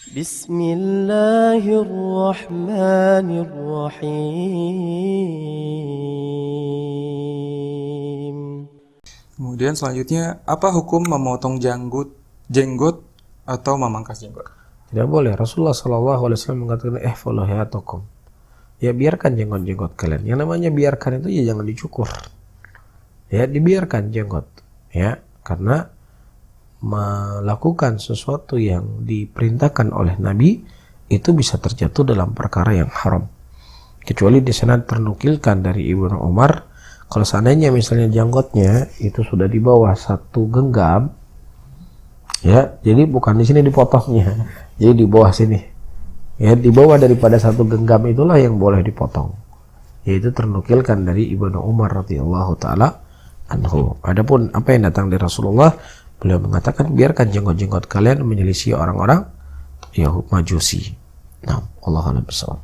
Bismillahirrahmanirrahim. Kemudian selanjutnya, apa hukum memotong jenggot atau memangkas jenggot? Tidak boleh. Rasulullah SAW mengatakan ihfalu hayatakum. Ya biarkan jenggot-jenggot kalian. Yang namanya biarkan itu ya jangan dicukur. Ya dibiarkan jenggot. Ya karena melakukan sesuatu yang diperintahkan oleh Nabi itu bisa terjatuh dalam perkara yang haram. Kecuali di sana ternukilkan dari Ibnu Umar, kalau seandainya misalnya jenggotnya itu sudah di bawah 1 genggam, ya, jadi bukan di sini dipotongnya, jadi di bawah sini, ya, di bawah daripada 1 genggam itulah yang boleh dipotong. Yaitu ternukilkan dari Ibnu Umar radhiyallahu taala anhu. Adapun apa yang datang dari Rasulullah, beliau mengatakan biarkan jenggot-jenggot kalian menyelisih orang-orang Yahudi Majusi. Nah, Allahu a'lam bishawab.